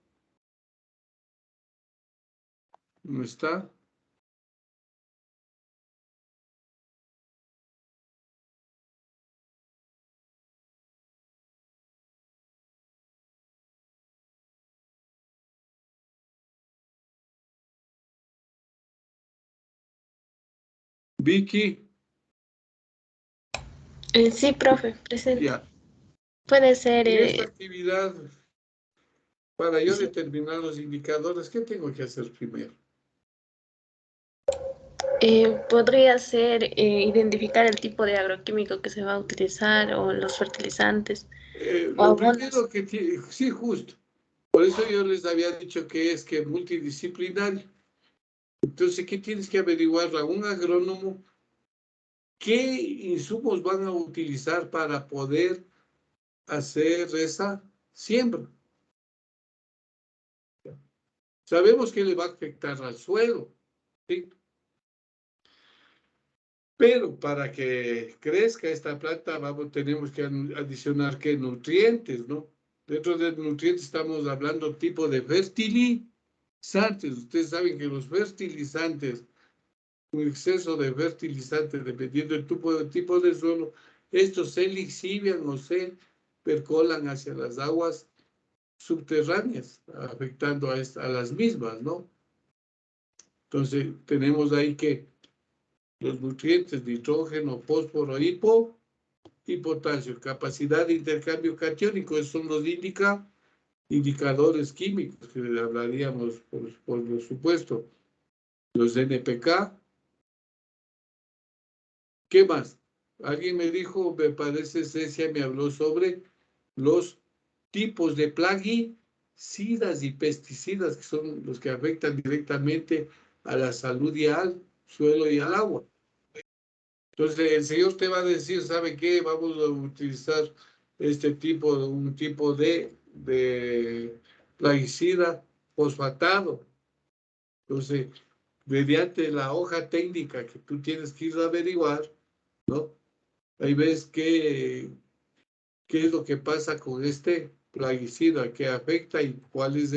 ¿No está? Vicky, Sí, profe, presente. ya. Puede ser, En esta actividad, para yo sí. determinar los indicadores, ¿qué tengo que hacer primero? Podría ser identificar el tipo de agroquímico que se va a utilizar o los fertilizantes o Lo abonos. primero que tiene, sí, justo. Por eso yo les había dicho que es multidisciplinario. Entonces, ¿qué tienes que averiguar a un agrónomo? ¿Qué insumos van a utilizar para poder hacer esa siembra? Sabemos que le va a afectar al suelo, ¿sí? Pero para que crezca esta planta, tenemos que adicionar ¿qué? Nutrientes, ¿no? Dentro de nutrientes estamos hablando tipo de fertilizantes. Ustedes saben que los fertilizantes, un exceso de fertilizantes, dependiendo del tipo de suelo, estos se lixivian o se percolan hacia las aguas subterráneas, afectando a las mismas, ¿no? Entonces, tenemos ahí que los nutrientes, nitrógeno, fósforo, y potasio, capacidad de intercambio catiónico, esos son los indicadores químicos que hablaríamos, por supuesto, los NPK. ¿Qué más? Alguien me dijo, me parece, Cecia me habló sobre los tipos de plaguicidas y pesticidas, que son los que afectan directamente a la salud y al suelo y al agua. Entonces, el Señor te va a decir, ¿sabe qué? Vamos a utilizar un tipo de plaguicida fosfatado. Entonces, mediante la hoja técnica que tú tienes que ir a averiguar, ¿no? Ahí ves qué es lo que pasa con este plaguicida, qué afecta y cuáles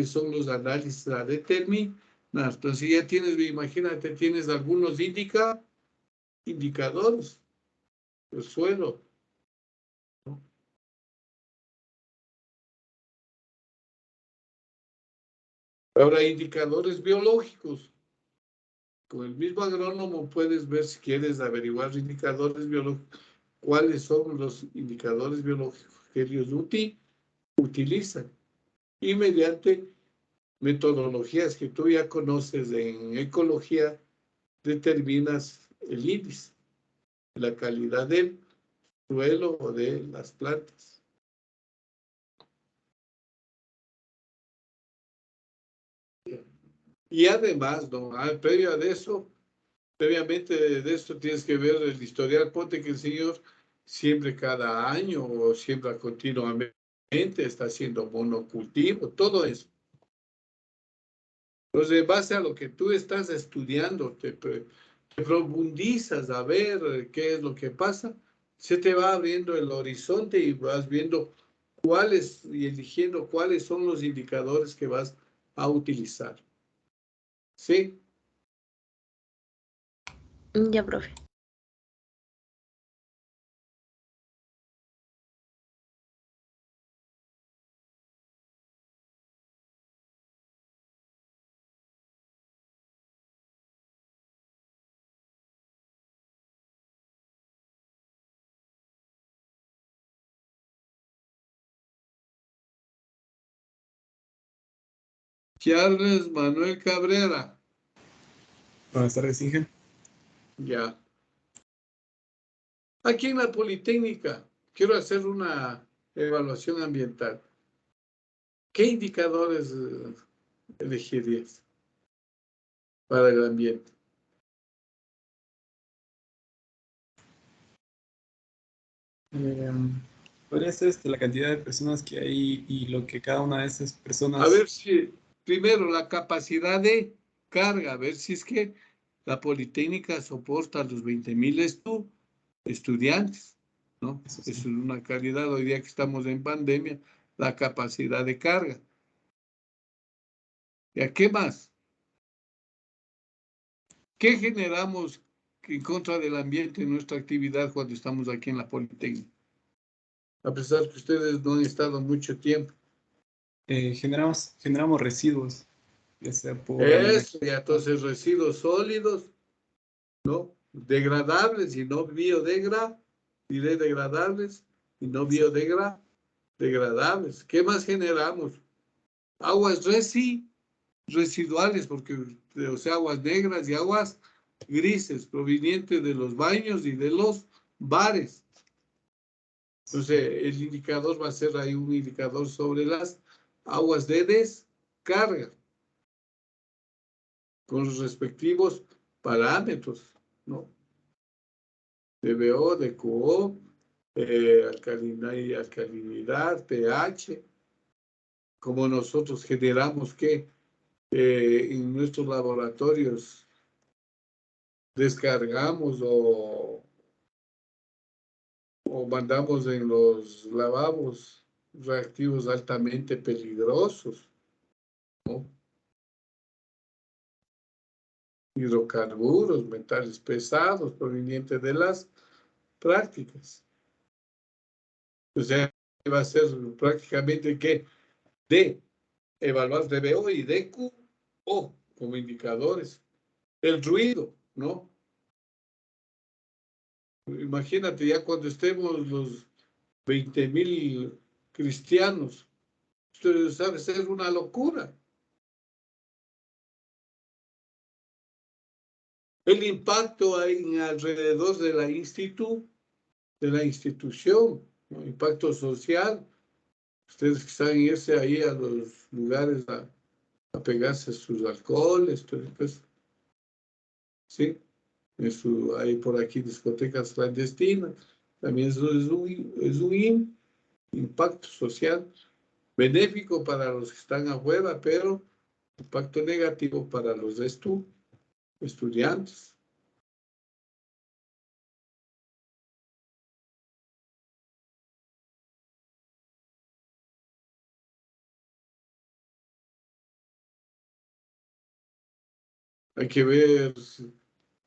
son los análisis a determinar. Entonces, ya tienes, imagínate, tienes algunos indicadores del suelo, ¿no? Ahora, indicadores biológicos. Con el mismo agrónomo puedes ver, si quieres averiguar indicadores biológicos, cuáles son los indicadores biológicos que ellos utilizan. Y mediante metodologías que tú ya conoces en ecología, determinas el índice, la calidad del suelo o de las plantas. Y además, ¿no? Previamente de esto tienes que ver el historial. Ponte que el señor siempre cada año o siembra continuamente, está haciendo monocultivo, todo eso. Entonces, en base a lo que tú estás estudiando, te profundizas a ver qué es lo que pasa, se te va abriendo el horizonte y vas viendo cuáles y eligiendo cuáles son los indicadores que vas a utilizar. ¿Sí? Ya, profe. Charles Manuel Cabrera. Buenas tardes, Inge. Ya. Aquí en la Politécnica quiero hacer una evaluación ambiental. ¿Qué indicadores elegirías para el ambiente? Podría ser la cantidad de personas que hay y lo que cada una de esas A personas... ver si, primero, la capacidad de carga, a ver si es que la Politécnica soporta los 20,000 estudiantes, ¿no? Eso Es sí. una calidad, hoy día que estamos en pandemia, la capacidad de carga. ¿Y a qué más? ¿Qué generamos en contra del ambiente en nuestra actividad cuando estamos aquí en la Politécnica? A pesar que ustedes no han estado mucho tiempo. Generamos residuos, ya sea por Eso, y entonces residuos sólidos, ¿no? Degradables y no degradables y no biodegradables. ¿Qué más generamos? Aguas residuales, porque, o sea, aguas negras y aguas grises, provenientes de los baños y de los bares. Entonces, el indicador va a ser ahí un indicador sobre las aguas de descarga, con los respectivos parámetros, ¿no? DBO, DQO, alcalinidad, pH, como nosotros generamos que en nuestros laboratorios descargamos o mandamos en los lavabos reactivos altamente peligrosos, ¿no? Hidrocarburos, metales pesados provenientes de las prácticas. O sea, va a ser prácticamente que de evaluar DBO y DQO como indicadores. El ruido, ¿no? Imagínate ya cuando estemos los 20,000 cristianos, ustedes saben, es una locura. El impacto alrededor de la institución, ¿no? Impacto social. Ustedes que saben irse ahí a los lugares a pegarse sus alcoholes, pues, ¿sí? Hay por aquí discotecas clandestinas. También eso es un impacto social benéfico para los que están afuera, pero impacto negativo para los estudiantes. Hay que ver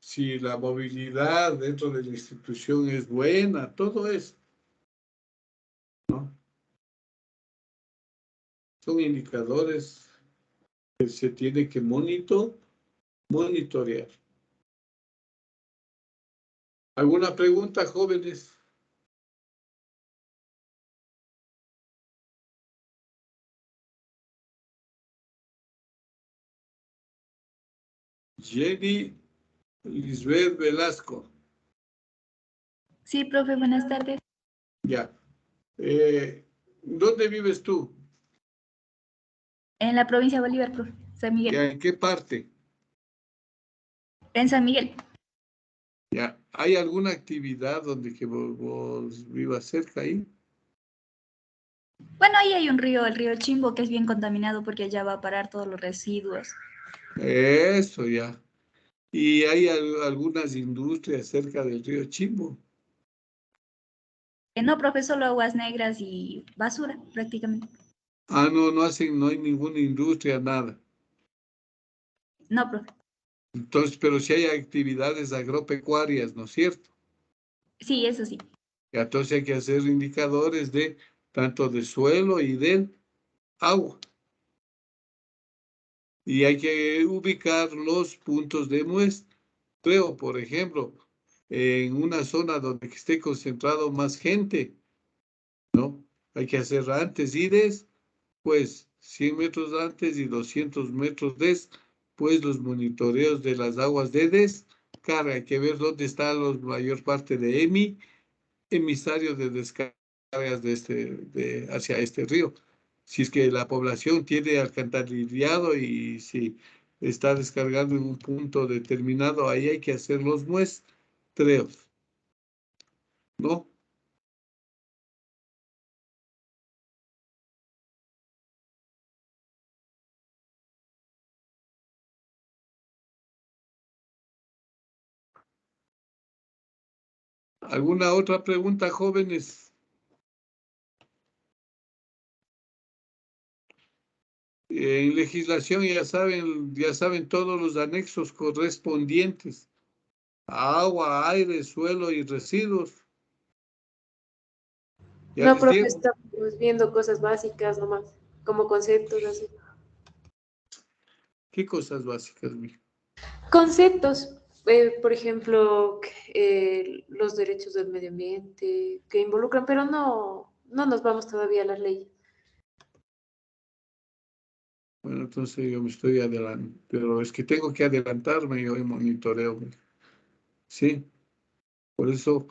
si la movilidad dentro de la institución es buena, todo eso, ¿no? Son indicadores que se tiene que monitorear. ¿Alguna pregunta, jóvenes? Jenny Lisbeth Velasco. Sí, profe, buenas tardes. Ya. ¿Dónde vives tú? En la provincia de Bolívar, profe. San Miguel. ¿Ya? ¿En qué parte? En San Miguel. Ya. ¿Hay alguna actividad donde que vos vivas cerca ahí? Bueno, ahí hay un río, el río Chimbo, que es bien contaminado porque allá va a parar todos los residuos. Eso ya. ¿Y hay algunas industrias cerca del río Chimbo? No, profe, solo aguas negras y basura, prácticamente. Ah, no, no hay ninguna industria, nada. No, profe. Entonces, pero sí hay actividades agropecuarias, ¿no es cierto? Sí, eso sí. Y entonces hay que hacer indicadores de tanto de suelo y del agua. Y hay que ubicar los puntos de muestreo, por ejemplo, en una zona donde esté concentrado más gente, ¿no? Hay que hacer antes y después, 100 metros antes y 200 metros después, los monitoreos de las aguas de descarga. Hay que ver dónde está la mayor parte de emisarios de descargas hacia este río. Si es que la población tiene alcantarillado y si está descargando en un punto determinado, ahí hay que hacer los muestreos, ¿no? ¿Alguna otra pregunta, jóvenes? En legislación ya saben todos los anexos correspondientes a agua, aire, suelo y residuos. Ya No, les profe, dieron. estamos viendo cosas básicas nomás, como conceptos así. ¿Qué cosas básicas, mijo? Conceptos, por ejemplo, los derechos del medio ambiente que involucran, pero no nos vamos todavía a las leyes. Bueno, entonces yo me estoy adelantando, pero es que tengo que adelantarme yo en monitoreo, mijo. Sí, por eso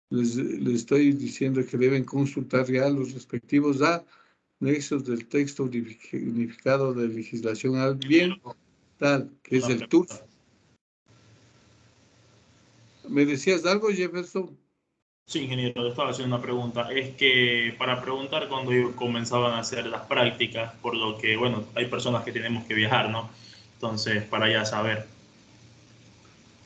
les estoy diciendo que deben consultar ya los respectivos anexos del texto unificado de legislación ambiental, que es Una el TUF. pregunta. ¿Me decías algo, Jefferson? Sí, ingeniero, le estaba haciendo una pregunta. Es que para preguntar cuándo comenzaban a hacer las prácticas, por lo que, bueno, hay personas que tenemos que viajar, ¿no? Entonces, para ya saber.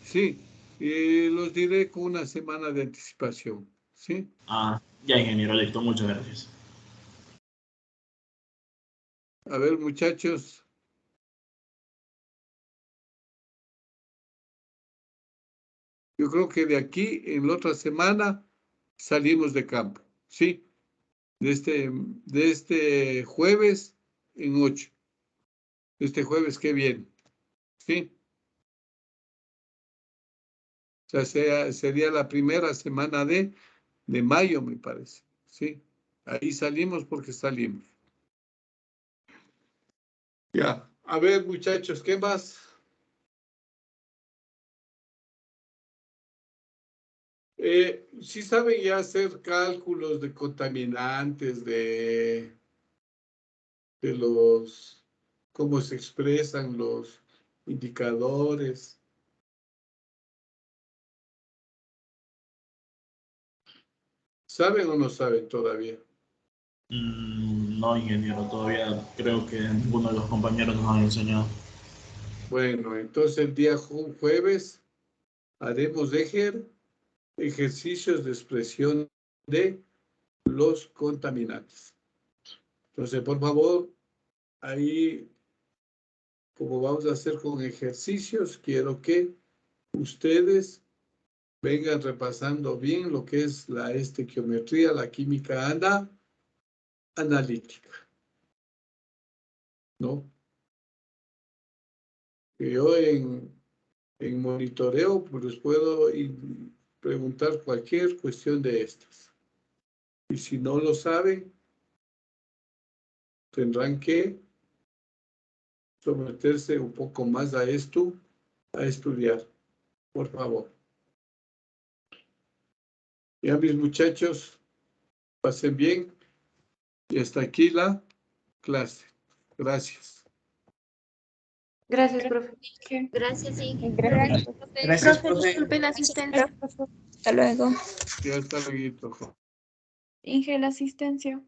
Sí, los diré con una semana de anticipación, ¿sí? Ah, ya, ingeniero, listo, muchas gracias. A ver, muchachos. Yo creo que de aquí, en la otra semana, salimos de campo, ¿sí? De este jueves en 8. Este jueves que viene, ¿sí? O sea, sería la primera semana de mayo, me parece, ¿sí? Ahí salimos porque salimos. Ya, a ver, muchachos, ¿qué más? Sí saben ya hacer cálculos de contaminantes, de cómo se expresan los indicadores. ¿Saben o no saben todavía? No, ingeniero, todavía creo que ninguno de los compañeros nos han enseñado. Bueno, entonces el día jueves haremos ejercicios de expresión de los contaminantes. Entonces, por favor, ahí, como vamos a hacer con ejercicios, quiero que ustedes vengan repasando bien lo que es la estequiometría, la química analítica, ¿no? que yo en monitoreo pues les puedo preguntar cualquier cuestión de estas. Y si no lo saben, tendrán que someterse un poco más a esto, a estudiar, por favor. Ya mis muchachos, pasen bien y hasta aquí la clase. Gracias. Gracias, profe. Gracias, sí. Gracias, Profe, profe. disculpe la asistencia. Hasta luego. Y hasta luego. Inge, la asistencia.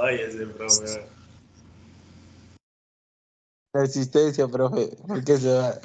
Ay, ese profe. La asistencia, profe, ¿por qué se va?